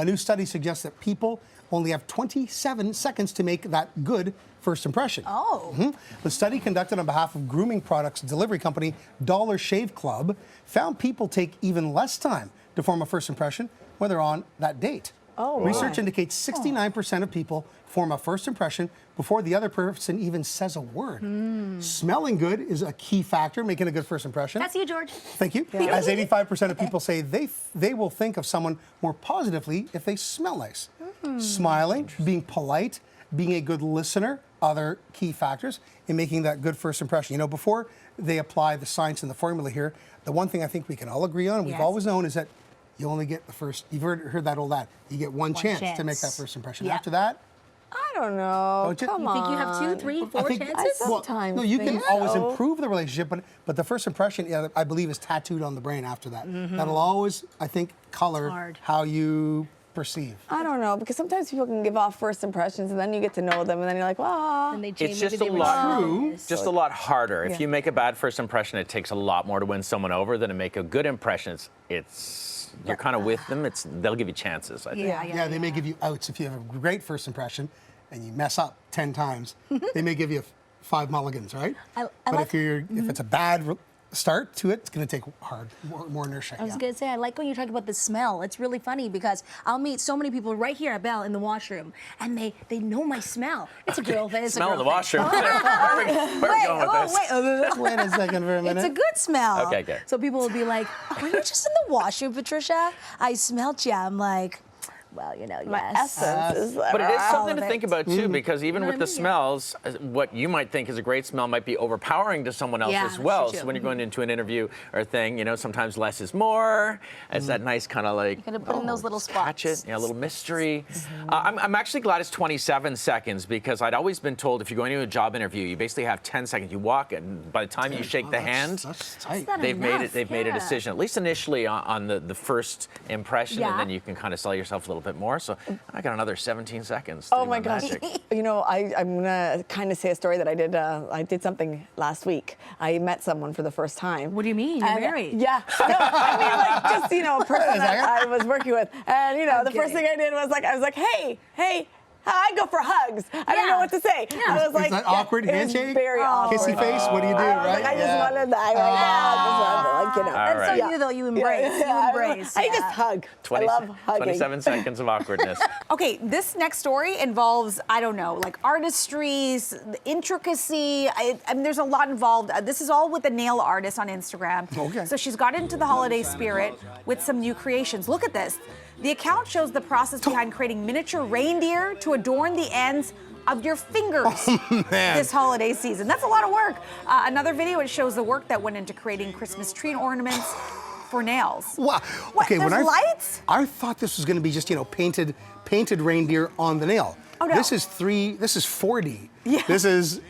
A new study suggests that people only have 27 seconds to make that good first impression. Oh. The study, conducted on behalf of grooming products delivery company Dollar Shave Club, found people take even less time to form a first impression when they're on that date. Oh, Research indicates 69% of people form a first impression before the other person even says a word. Smelling good is a key factor, making a good first impression. That's you, George. Thank you. As 85% of people say they will think of someone more positively if they smell nice. Smiling, being polite, being a good listener, other key factors in making that good first impression. You know, before they apply the science and the formula here, the one thing I think we can all agree on, we've always known, is that you only get the first, you've heard that old ad, you get one chance to make that first impression. After that, I don't know. You think you have 2, 3, 4 chances? Sometimes. no, you can always improve the relationship, but the first impression, I believe, is tattooed on the brain after that. That'll always, I think, color how you perceive. I don't know, because sometimes people can give off first impressions and then you get to know them and then you're like, well, it's just a lot harder. If you make a bad first impression, it takes a lot more to win someone over than to make a good impression. You're kind of with them. They'll give you chances, I think. Yeah, they may give you outs if you have a great first impression and you mess up 10 times. They may give you 5 mulligans, right? But if it's a bad start to it, it's going to take more inertia. I was going to say, I like when you talk about the smell. It's really funny because I'll meet so many people right here at Bell in the washroom, and they know my smell. It's a girl thing. Smell in the washroom. Wait a second for a minute. It's a good smell. Okay, good. So people will be like, "Are you just in the washroom, Patricia? I smelled you." I'm like, well, you know, my essence is But it is something to think about, too, because even with the smells, what you might think is a great smell might be overpowering to someone else as well. So when you're going into an interview or a thing, you know, sometimes less is more. It's that nice kind of like, you gotta put in those little spots. Catch it, a little mystery. I'm actually glad it's 27 seconds because I'd always been told if you're going to a job interview, you basically have 10 seconds. You walk, and by the time you shake the hand, they've made a decision, at least initially on the first impression, and then you can kind of sell yourself a little bit more. So I got another 17 seconds. Oh my gosh! You know, I'm gonna kind of say a story that I did. I did something last week. I met someone for the first time. What do you mean? You're married? Yeah. No, I mean, like, just, you know, a person that I was working with, and you know, the first thing I did was like, I was like, hey. I go for hugs. I don't know what to say. I was like, that awkward handshake? It was very awkward. Kissy face? What do you do, right? I just wanted that. Like, you know. That's so you, though. You embrace. You embrace. I just hug. I love hugging. 27 seconds of awkwardness. Okay, this next story involves, I don't know, like artistry, intricacy. I mean, there's a lot involved. This is all with a nail artist on Instagram. Okay. So she's got into the holiday spirit with some new creations. Look at this. The account shows the process behind creating miniature reindeer to adorn the ends of your fingers this holiday season. That's a lot of work. Another video, it shows the work that went into creating Christmas tree ornaments for nails. Wow. What, Okay, there's lights? I thought this was going to be just, you know, painted reindeer on the nail. Oh, no. This is 4D. Yeah. This is,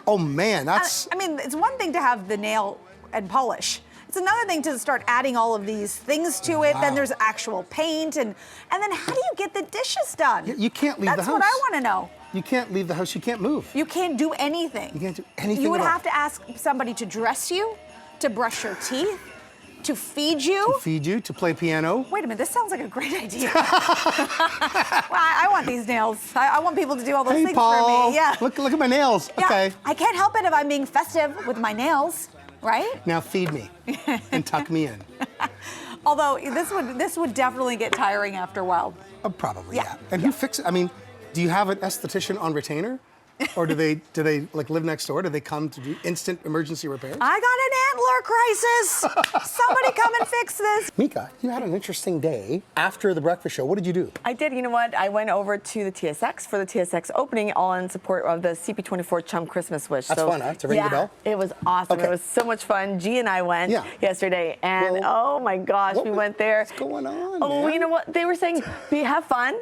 oh man, that's. I mean, it's one thing to have the nail and polish. It's another thing to start adding all of these things to it. Then there's actual paint, and then how do you get the dishes done? You can't leave the house. That's what I want to know. You can't leave the house. You can't move. You can't do anything. You can't do anything. You would at all. have to ask somebody to dress you, to brush your teeth, to feed you. To feed you, to play piano. Wait a minute, this sounds like a great idea. Well, I want these nails. I want people to do all those things Paul, for me. Yeah. Look at my nails. Yeah, Okay. I can't help it if I'm being festive with my nails, right? Now feed me and tuck me in. Although this would definitely get tiring after a while. Probably, yeah. And who fixes it? I mean, do you have an esthetician on retainer? Or do they like live next door? Do they come to do instant emergency repairs? I got an antler crisis. Somebody come and fix this. Mika, you had an interesting day after the breakfast show. What did you do? I did. You know what? I went over to the TSX for the TSX opening, all in support of the CP24 Chum Christmas Wish. That's fun, huh? To ring the bell? It was awesome. Okay. It was so much fun. G and I went yesterday, and oh my gosh, we went there. What's going on? Oh, man? you know what? They were saying, have fun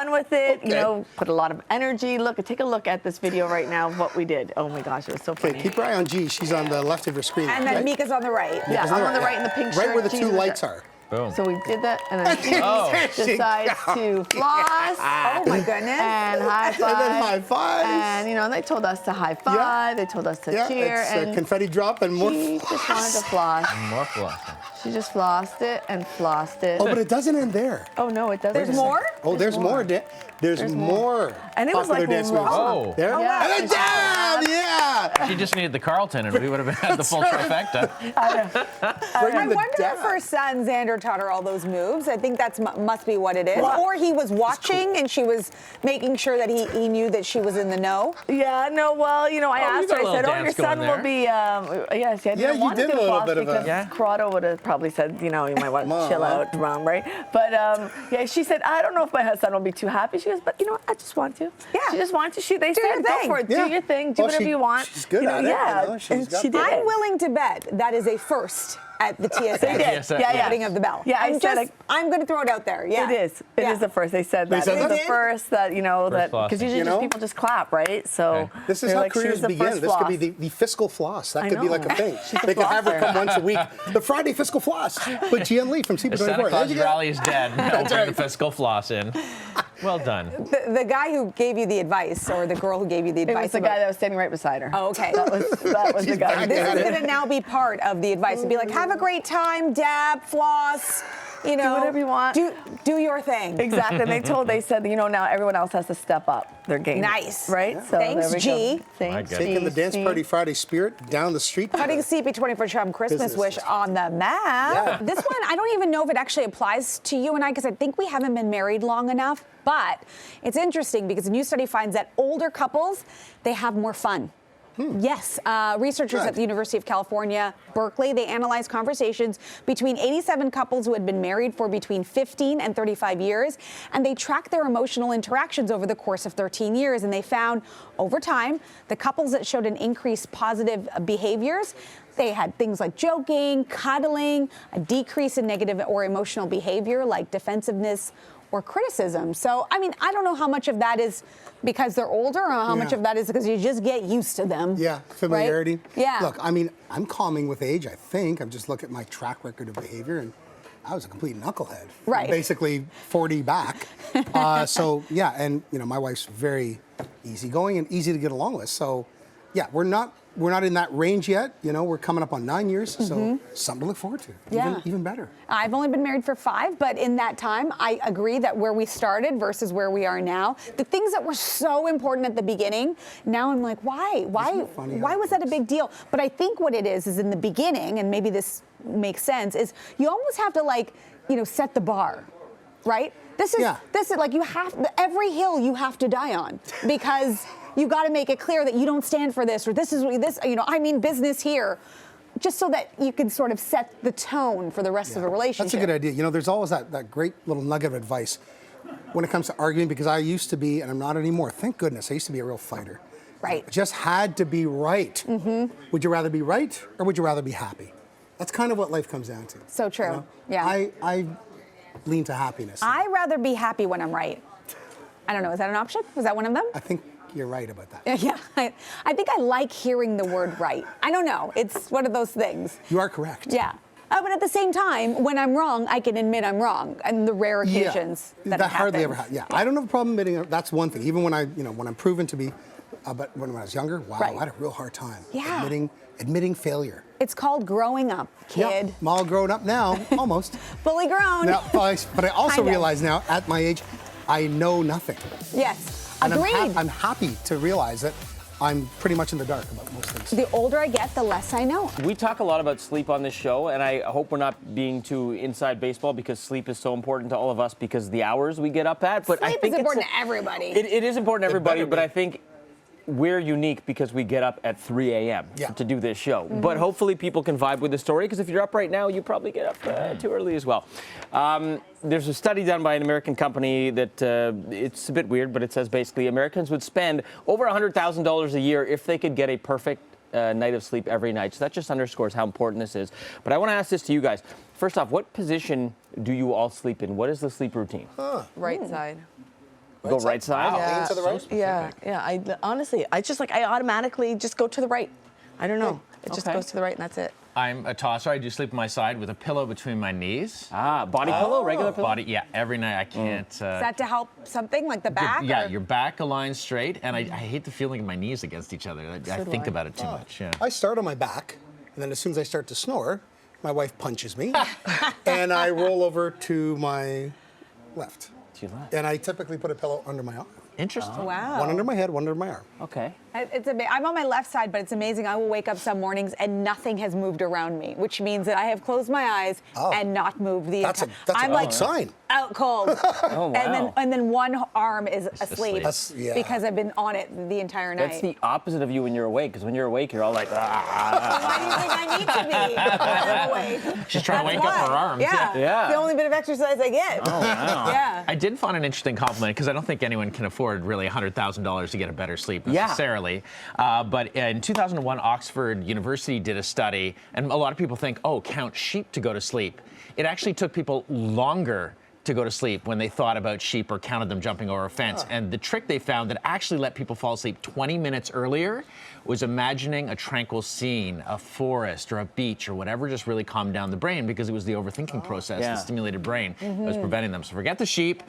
with it. Okay. You know, put a lot of energy. Take a look at this video right now of what we did. Oh my gosh, it was so funny. Okay, keep your eye on G. She's on the left of your screen. And then Mika's on the right. Yeah, I'm on the right in the pink shirt. Right where the G's two in lights are. Boom. So we did that, and then she decides to floss. Oh my goodness. And high five. And then high fives. And you know, they told us to high five. Yeah. They told us to cheer. It's And confetti drop and more. she just wanted to floss. More flossing. She just flossed it and flossed it. Oh, but it doesn't end there. Oh, no, it doesn't. There's more? Oh, there's more. There's more. And it was popular like dance moves. long. There? Yeah. And then dab! Yeah! She just needed the Carlton, and we would have had the full trifecta. I wonder if her son Xander taught her all those moves. I think that's must be what it is. Or he was watching and she was making sure that he knew that she was in the know. Yeah, no, well, you know, I asked got her, a I said, little your dance son going will be, yes, I Yeah, didn't you want to did do a little floss bit of a- because Yeah. Corrado would have probably said, you know, you might want to chill out, Mom, right? But, yeah, she said, I don't know if my son will be too happy. She goes, but, you know, I just want to. Yeah. She just wants to. They Do your said, go thing. for it. Yeah. Do your thing. Do Well, whatever you want. she's good You know, at it, Yeah, you know, she's and got she did I'm it. willing to bet that is a first at the TSA. They did. TSA. Yeah, yeah. Putting of the bell. Yeah, I'm going to throw it out there. Yeah. It is. It is Yeah. the first. They said that. said It was that? the first that, you know, that flossing. because usually You just know? people just clap, right? So Okay. This is they're how like, she careers was the begin. first This could be floss. the fiscal floss. That I could be know. like a thing. She's a They could have her flosser. come once a week. The Friday fiscal floss with Gian Lee from The CP24. Santa There Claus you go. rally is dead. Now bring right. the fiscal floss in. Well done. The guy who gave you the advice, or the girl who gave you the It advice. was the guy that was standing right beside her. Oh, okay. That was the She's guy. back This at is it. going to now be part of the advice. It'd be like, have a great time, dab, floss, you know. whatever you want. Do your thing. Exactly. And they said, you know, now everyone else has to step up their game. Nice. Right? So Thanks, there we G. go. Thanks, My G. Taking the Dance C. Party Friday spirit down the street. Putting CP24 Trump Christmas Business. wish on the map. Yeah. This one, I don't even know if it actually applies to you and I, because I think we haven't been married long enough. But it's interesting because a new study finds that older couples, they have more fun. Yes, researchers Good. at the University of California, Berkeley, they analyzed conversations between 87 couples who had been married for between 15 and 35 years, and they tracked their emotional interactions over the course of 13 years, and they found over time, the couples that showed an increased positive behaviors, they had things like joking, cuddling, a decrease in negative or emotional behavior like defensiveness or criticism. So, I mean, I don't know how much of that is because they're older or how much Yeah. of that is because you just get used to them. Yeah, familiarity. Right? Yeah. Look, I mean, I'm calming with age, I think. I'm just looking at my track record of behavior, and I was a complete knucklehead. Right. Basically 40 back. So, yeah, and, you know, my wife's very easygoing and easy to get along with. So, yeah, we're not in that range yet. You know, we're coming up on 9 years, so something to look forward to. Yeah. Even better. I've only been married for 5, but in that time, I agree that where we started versus where we are now, the things that were so important at the beginning, now I'm like, why it funny how why it was that a works? big deal? But I think what it is in the beginning, and maybe this makes sense, is you almost have to, like, you know, set the bar, right? This is like every hill you have to die on, because you got to make it clear that you don't stand for this, or this, you know, I mean business here, just so that you can sort of set the tone for the rest of the relationship. That's a good idea. You know, there's always that great little nugget of advice when it comes to arguing, because I used to be, and I'm not anymore, thank goodness, I used to be a real fighter. Right. It just had to be right. Would you rather be right, or would you rather be happy? That's kind of what life comes down to. So true. You know? Yeah. I lean to happiness. I rather be happy when I'm right. I don't know, is that an option? Was that one of them? I think you're right about that. Yeah, I think I like hearing the word right. I don't know, it's one of those things. You are correct. Yeah. But at the same time, when I'm wrong, I can admit I'm wrong, and the rare occasions that it hardly ever happens. happens. Yeah, I don't have a problem admitting it. That's one thing. Even when when I'm proven to be, but when I was younger, wow, Right. I had a real hard time Yeah. admitting failure. It's called growing up, kid. Yeah, I'm all grown up now, almost. Fully grown. Now, but I also Kind of. realize now, at my age, I know nothing. Yes. And Agreed. I'm happy to realize that I'm pretty much in the dark about most things. The older I get, the less I know. We talk a lot about sleep on this show, and I hope we're not being too inside baseball, because sleep is so important to all of us because of the hours we get up at. But I Sleep think is important to everybody. It is important to everybody, better but be. I think we're unique because we get up at 3 a.m. Yeah. to do this show. Mm-hmm. But hopefully people can vibe with the story, because if you're up right now, you probably get up too early as well. There's a study done by an American company that it's a bit weird, but it says basically Americans would spend over $100,000 a year if they could get a perfect night of sleep every night. So that just underscores how important this is. But I want to ask this to you guys. First off, what position do you all sleep in? What is the sleep routine? Right side. Go right side? Lean to the right? Yeah, yeah. I automatically just go to the right. I don't know. It just Okay. goes to the right, and that's it. I'm a tosser. I do sleep on my side with a pillow between my knees. Body pillow, regular pillow? Body, yeah, every night I can't. Is that to help something like the back? Yeah, or- your back aligns straight, and I hate the feeling of my knees against each other. I think do I. about it too much. Yeah. I start on my back, and then as soon as I start to snore, my wife punches me, and I roll over to my left. And I typically put a pillow under my arm. Interesting. Wow. One under my head, one under my arm. Okay. I'm on my left side, but it's amazing. I will wake up some mornings and nothing has moved around me, which means that I have closed my eyes and not moved the That's entire. a I'm good like sign. out cold. Oh, wow. And then one arm is asleep asleep. because I've been on it the entire night. That's the opposite of you when you're awake, because when you're awake, you're all like, Why do you think I need to be when I'm awake? She's trying to wake up her arms. Yeah. Yeah. The only bit of exercise I get. oh, wow. Yeah. I did find an interesting compliment because I don't think anyone can afford really $100,000 to get a better sleep Yeah. necessarily. But in 2001, Oxford University did a study, and a lot of people think, oh, count sheep to go to sleep. It actually took people longer to go to sleep when they thought about sheep or counted them jumping over a fence. And the trick they found that actually let people fall asleep 20 minutes earlier was imagining a tranquil scene, a forest or a beach or whatever, just really calmed down the brain because it was the overthinking process, Yeah. the stimulated brain that was preventing them. So forget the sheep,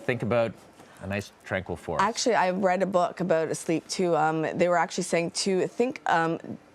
think about a nice tranquil forest. Actually, I read a book about sleep too. They were actually saying to think,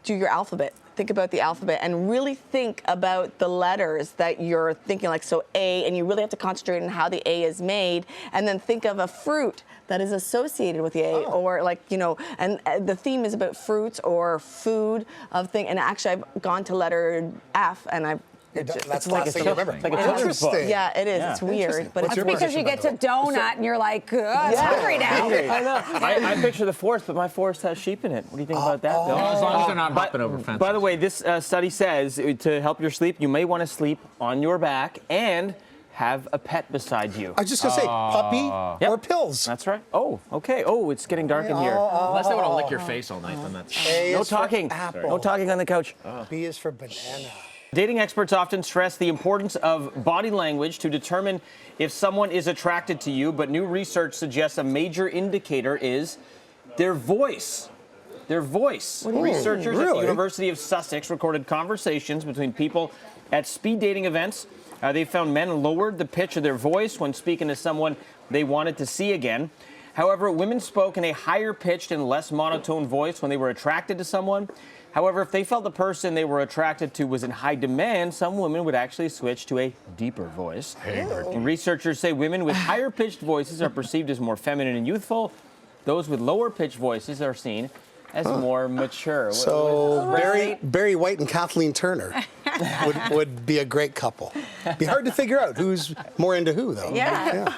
do your alphabet. Think about the alphabet and really think about the letters that you're thinking, like, so A, and you really have to concentrate on how the A is made, and then think of a fruit that is associated with the A, or like, you know, and the theme is about fruits or food of thing. And actually, I've gone to letter F, and I've That's the last thing I remember. like a children's book. yeah, it is. Yeah. It's weird, but What's it's your Because position, you by get the to way? donut and you're like, I'm hungry now. I know. I picture the forest, but my forest has sheep in it. What do you think about that, Bill? As long as they're not hopping over fences. By the way, this study says to help your sleep, you may want to sleep on your back and have a pet beside you. I was just going to say, puppy or pills. That's right. Oh, okay. Oh, it's getting dark in here. Unless they want to lick your face all night, then that's A No is for talking. apple. No talking on the couch. B is for banana. Dating experts often stress the importance of body language to determine if someone is attracted to you, but new research suggests a major indicator is their voice. Their voice. Researchers at the really? University of Sussex recorded conversations between people at speed dating events. They found men lowered the pitch of their voice when speaking to someone they wanted to see again. However, women spoke in a higher pitched and less monotone voice when they were attracted to someone. However, if they felt the person they were attracted to was in high demand, some women would actually switch to a deeper voice. And researchers say women with higher pitched voices are perceived as more feminine and youthful. Those with lower pitched voices are seen as more mature. So Barry White and Kathleen Turner would be a great couple. Be hard to figure out who's more into who, though. Yeah.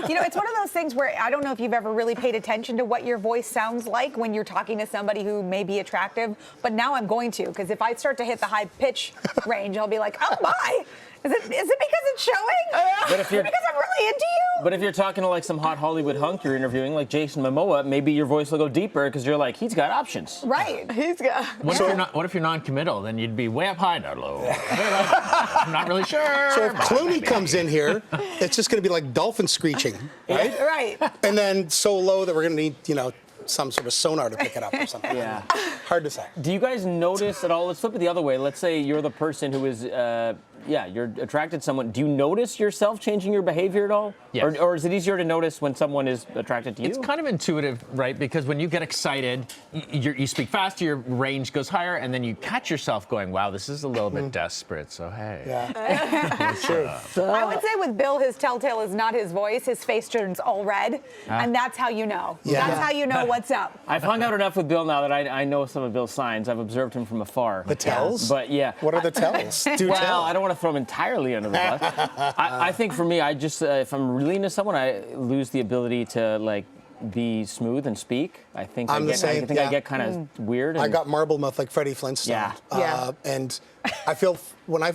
You know, it's one of those things where I don't know if you've ever really paid attention to what your voice sounds like when you're talking to somebody who may be attractive, but now I'm going to, because if I start to hit the high pitch range, I'll be like, oh my, is it because it's showing? But if you're- because I'm really into you? But if you're talking to like some hot Hollywood hunk you're interviewing, like Jason Momoa, maybe your voice will go deeper because you're like, he's got options. Right. he's got. What if you're non-committal? Then you'd be way up high, not low. I'm not really sure. So if Clooney comes in here, it's just going to be like dolphin screeching, right? Right. And then so low that we're going to need, you know, some sort of sonar to pick it up or something. Yeah. Hard to say. Do you guys notice at all? Let's flip it the other way. Let's say you're the person who is, you're attracted to someone. Do you notice yourself changing your behavior at all? Yes. Or is it easier to notice when someone is attracted to you? It's kind of intuitive, right? Because when you get excited, you speak faster, your range goes higher, and then you catch yourself going, wow, this is a little bit desperate, so hey. Yeah. True. I would say with Bill, his telltale is not his voice. His face turns all red, and that's how you know. Yeah. That's how you know what's up. I've hung out enough with Bill now that I know some of Bill's signs. I've observed him from afar. The tells? But yeah. What are the tells? Do Well, tell. I don't want to throw him entirely under the bus. I think for me, I just if I'm really into someone, I lose the ability to like be smooth and speak. I think I'm the same, I yeah. get kind of weird. I and- got marble mouth like Freddie Flintstone. Yeah. Yeah. And I feel when I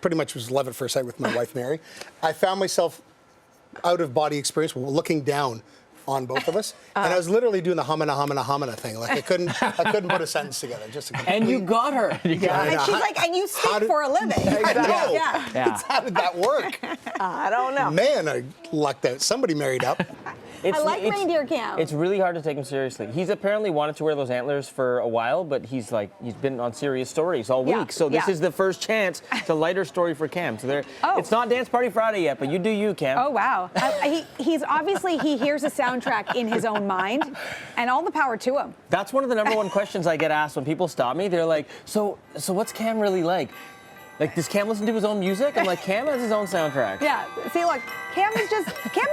pretty much was love at first sight with my wife, Mary, I found myself out of body experience looking down on both of us. And I was literally doing the humana thing. Like I couldn't put a sentence together. Just a And you got her. And she's like, and you speak for a living. I know. Yeah. How did that work? I don't know. Man, I lucked out. Somebody married up. I like reindeer camp. It's really hard to take him seriously. He's apparently wanted to wear those antlers for a while, but he's been on serious stories all Yeah, week. So this yeah. is the first chance. It's a lighter story for Cam. So it's not Dance Party Friday yet, but you do you, Cam. Oh, wow. He's obviously, he hears a soundtrack in his own mind, and all the power to him. That's one of the number one questions I get asked when people stop me. They're like, so what's Cam really like? Like, does Cam listen to his own music? I'm like, Cam has his own soundtrack. Yeah. See, look, Cam is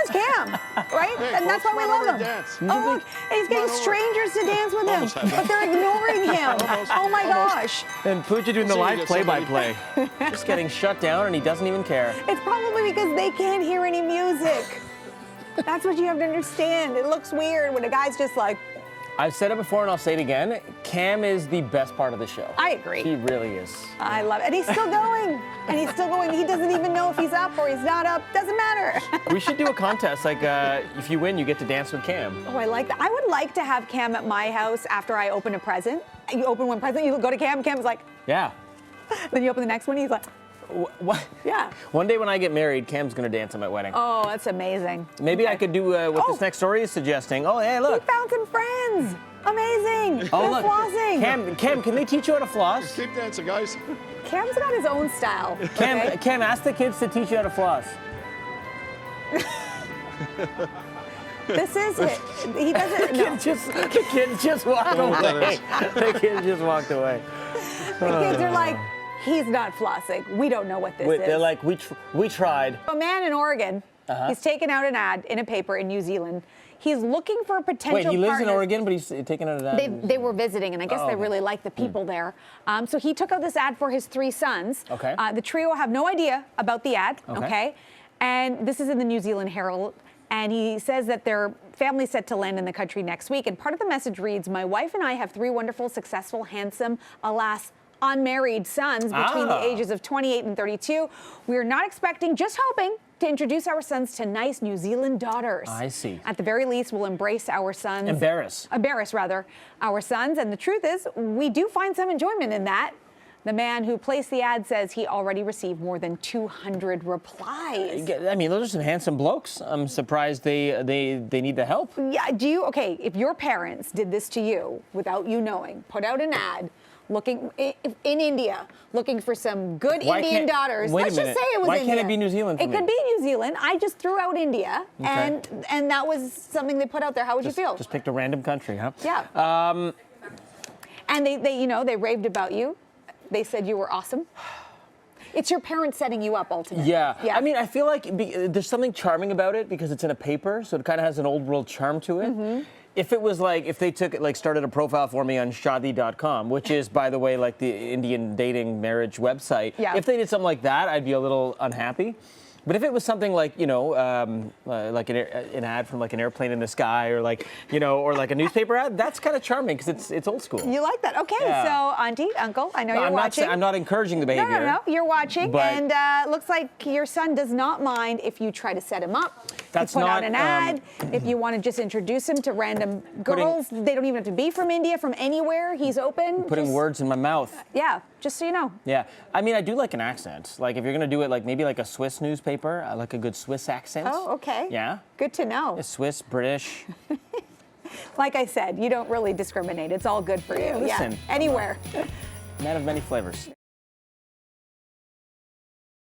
Cam, right? Hey, and that's folks, why we come on love over him. and dance. Oh, look, and he's getting strangers to dance with him, Almost had that. but they're ignoring him. Oh my gosh. And Pooja doing the See, you live get somebody- play-by-play. Just getting shut down, and he doesn't even care. It's probably because they can't hear any music. That's what you have to understand. It looks weird when a guy's just like, I've said it before, and I'll say it again. Cam is the best part of the show. I agree. He really is. I love it. And he's still going. And he's still going. He doesn't even know if he's up or he's not up. Doesn't matter. We should do a contest. Like, if you win, you get to dance with Cam. Oh, I like that. I would like to have Cam at my house after I open a present. You open one present, you go to Cam, Cam's like, Yeah. then you open the next one, he's like, What? yeah. One day when I get married, Cam's gonna dance at my wedding. Oh, that's amazing. Maybe I could do what this next story is suggesting. Oh, hey, He look. found some friends. Amazing. Oh, They're look. flossing. Cam, can they teach you how to floss? Keep dancing, guys. Cam's got his own style. Okay? Cam, ask the kids to teach you how to floss. This is it. He doesn't know. The kids just walked away. The kids just walked away. The kids are like, he's not flossing. We don't know what this is. They're like, we tried. A man in Oregon, he's taken out an ad in a paper in New Zealand. He's looking for a potential Wait, he lives in partner. Oregon, but he's taking out an ad. They were visiting, and I guess they really like the people there. So he took out this ad for his 3 sons. Okay. The trio have no idea about the ad. Okay. Okay. And this is in the New Zealand Herald. And he says that their family's set to land in the country next week. And part of the message reads, "My wife and I have 3 wonderful, successful, handsome, alas, unmarried sons between the ages of 28 and 32. We are not expecting, just hoping, to introduce our sons to nice New Zealand daughters. I see. At the very least, we'll embrace our sons. Embarrass, rather, our sons. And the truth is, we do find some enjoyment in that. The man who placed the ad says he already received more than 200 replies. I mean, those are some handsome blokes. I'm surprised they need the help. Yeah, okay, if your parents did this to you without you knowing, put out an ad looking in India, looking for some good Indian daughters. Wait a Let's minute. just say it was Why India. can't it be New Zealand for It me? could be New Zealand. I just threw out India, Okay. and that was something they put out there. How would you feel? Just picked a random country, huh? Yeah. And they raved about you. They said you were awesome. It's your parents setting you up ultimately. Yeah. Yeah. I mean, I feel like there's something charming about it because it's in a paper, so it kind of has an old world charm to it. Mm-hmm. If it was like, if they took it, like started a profile for me on Shadi.com, which is, by the way, like the Indian dating marriage website, Yeah. if they did something like that, I'd be a little unhappy. But if it was something like, like an ad from like an airplane in the sky or like, or like a newspaper ad, that's kind of charming because it's old school. You like that? Okay, Yeah. so auntie, uncle, I know No, you're watching. I'm not encouraging the No, behavior. no, you're watching, But- and looks like your son does not mind if you try to set him up. That's you put not, out an ad. If you want to just introduce him to random girls, they don't even have to be from India, from anywhere. He's open. Putting words in my mouth. Yeah, just so you know. Yeah, I mean, I do like an accent. Like, if you're gonna do it, like maybe like a Swiss newspaper, I like a good Swiss accent. Oh, okay. Yeah. Good to know. Swiss, British. Like I said, you don't really discriminate. It's all good for you. listen. Yeah. Anywhere. Man of many flavors.